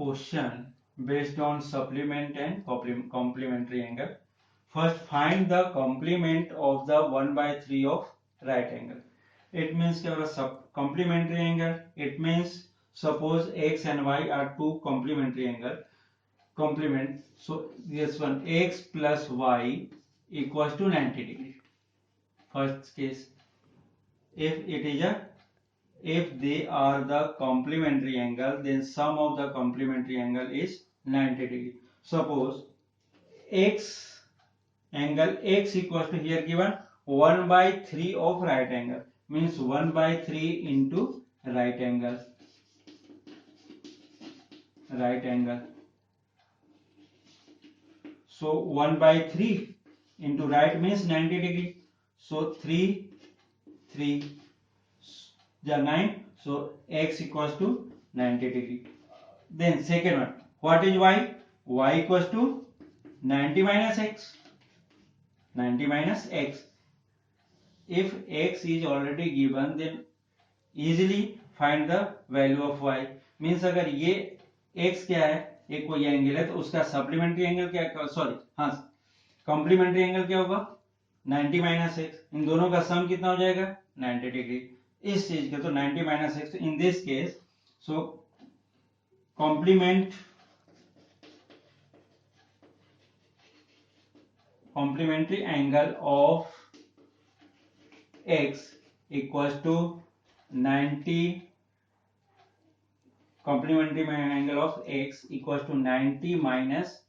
question based on supplement and complementary angle. First, find the complement of the 1 by 3 of right angle. It means complementary angle. It means suppose x and y are two complementary angle. Complement. So this one x plus y equals to 90 degree. First case, if they are the complementary angle, then sum of the complementary angle is 90 degree. Suppose x angle x equals to here given 1 by 3 of right angle, means 1 by 3 into right angle. So 1 by 3 into right means 90 degree. So 3 9. So x equals to 90 degree. Then second one, what is y? Y equals to 90 minus x. 90 minus x. If x is already given, then easily find the value of y. Means अगर ये x क्या है, एक कोई angle है, तो उसका supplementary angle क्या, सॉरी हाँ कॉम्प्लीमेंट्री एंगल क्या होगा 90 माइनस एक्स. इन दोनों का सम कितना हो जाएगा 90 डिग्री. इस चीज के तो 90 minus x. In this case so complementary angle of x equals to 90. Complementary angle of x equals to 90 minus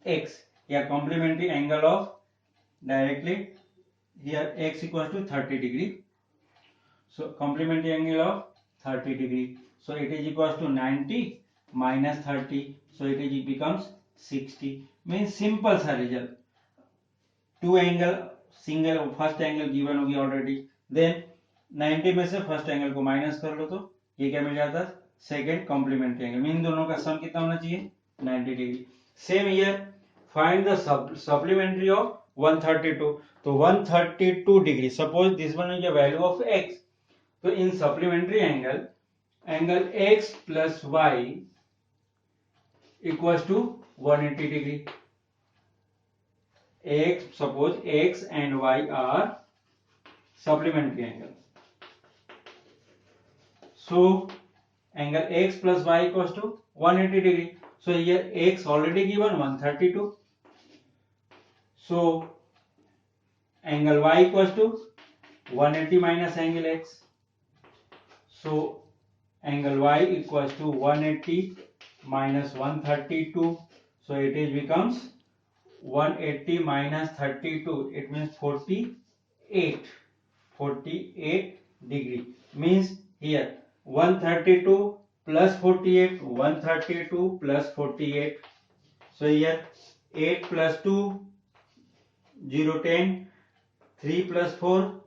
x. या complementary angle of directly here x equals to 30 degree. So complementary angle of 30 degree. So it is equals to 90 minus 30. So it becomes 60. Means simple सा result. Two angle single first angle given होगी already. Then 90 में से first angle को minus कर लो तो ये क्या मिल जाता है सेकंड कॉम्प्लीमेंट्री एंगल. इन दोनों का सम कितना होना चाहिए 90 degree. Same here find the supplementary of 132. तो 132 degree. Suppose this one is the value of x. तो in supplementary angle x plus y equals to 180 degree. x, suppose x and y are supplementary angle. So angle x plus y equals to 180 degree. So here x already given 132. So angle y equals to 180 minus angle x. So angle y equals to 180 minus 132. So it is becomes 180 minus 32, it means 48 degree. Means here 132 plus 48, 132 plus 48. So here 8 plus 2 0 10, 3 plus 4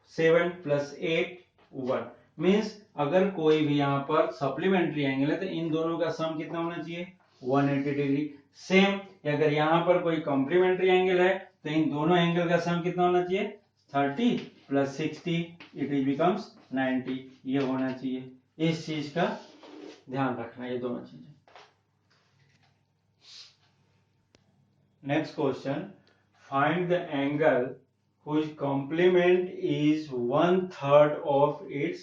7 plus 8 1. Means अगर कोई भी यहाँ पर supplementary angle है तो इन दोनों का सम कितना होना चाहिए 180 डिग्री. सेम अगर यहाँ पर कोई कॉम्प्लीमेंट्री एंगल है तो इन दोनों एंगल का सम कितना होना चाहिए 30 प्लस 60, इट इज बिकम्स 90. ये होना चाहिए. इस चीज का ध्यान रखना, ये दोनों चीजें. Next question, find the angle whose complement is 1/3 of its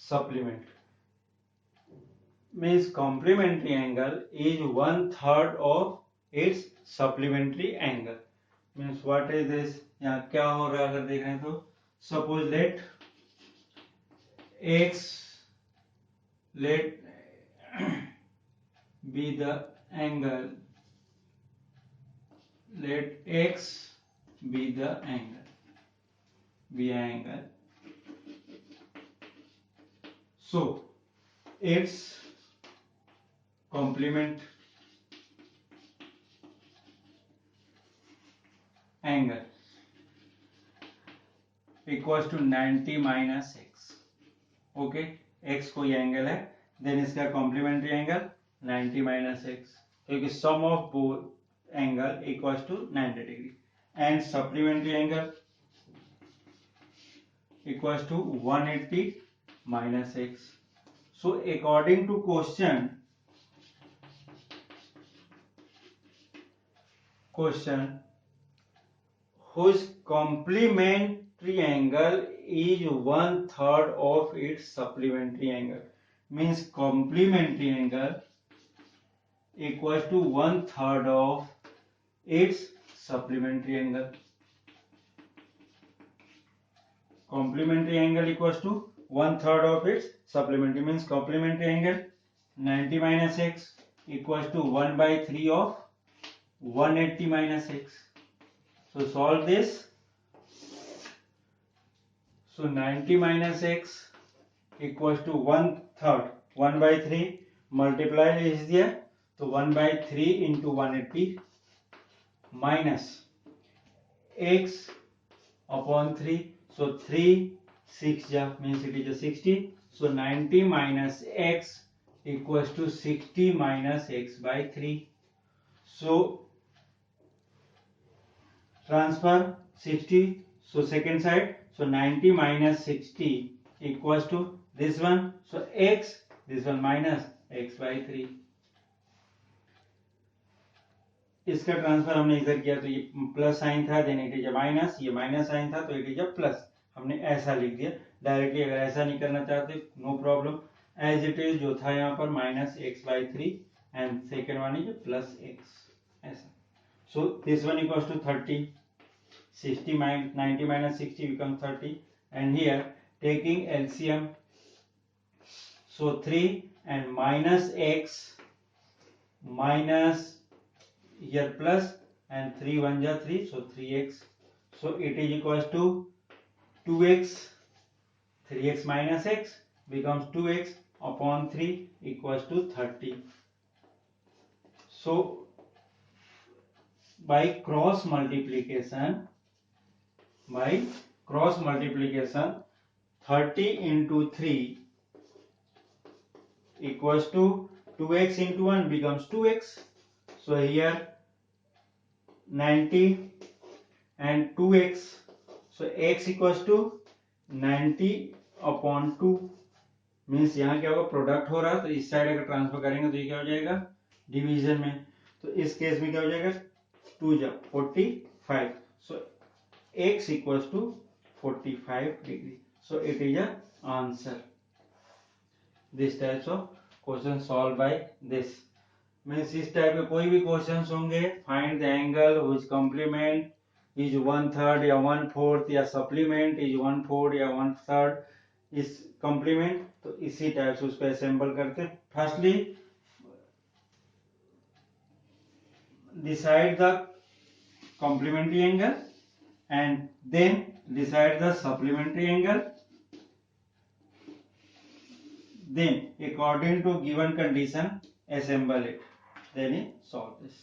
supplement. Means complementary angle is 1/3 of its supplementary angle. Means what is this? यहाँ क्या हो रहा है अगर देख रहे हैं तो suppose let be the angle. Let x be the angle. So its complement angle equals to 90 minus x. Okay, x कोई एंगल है, देन इसका कॉम्प्लीमेंट्री एंगल 90 माइनस x, क्योंकि sum of both angle equals to 90 degree. And supplementary angle equals to 180 minus x. So according to question, Question: whose complementary angle is 1/3 of its supplementary angle? Means complementary angle equals to 1/3 of its supplementary angle. Complementary angle equals to 1/3 of its supplementary, means complementary angle 90 minus x equals to 1/3 of 180 minus x. So solve this. So 90 minus x equals to 1/3, 1/3 multiply is there, so 1/3 into 180 minus x upon 3, so 3 6 means it is a 60. So 90 minus x equals to 60 minus x by 3. So transfer 60, so second side, so 90 minus 60 equals to this one, so x, this one minus x by 3. इसका transfer हमने इधर किया तो ये plus sign था, then it is a minus, ये minus sign था तो इट इज अ प्लस, हमने ऐसा लिख दिया डायरेक्टली. अगर ऐसा नहीं करना चाहते no problem, as it is जो था यहाँ पर minus x by 3 and second one is plus x, ऐसा. So this one equals to 30, 60 minus 90 minus 60 becomes 30, and here taking LCM, so 3 and minus x minus here plus and 3 1 ja 3, so 3x, so it is equals to 2x, 3x minus x becomes 2x upon 3 equals to 30. So by cross multiplication, 30 into 3 equals to 2x into 1 becomes 2x. So here 90 and 2x, so x equals to 90 upon 2, means यहाँ क्या होगा, product हो रहा है तो इस side अगर transfer करेंगे तो ये क्या हो जाएगा, डिवीजन में, तो इस केस में क्या हो जाएगा, 2 जा 45, so x equals to 45 degree. So it is a answer. This types of question solved by this. Means इस टाइप के कोई भी क्वेश्चंस होंगे, find the angle whose complement is 1/3 या 1/4 या supplement is 1/4 या 1/3 इस complement, तो इसी टाइप से उसको असेंबल करते. Firstly decide the complementary angle and then decide the supplementary angle, then according to given condition assemble it, then solve this.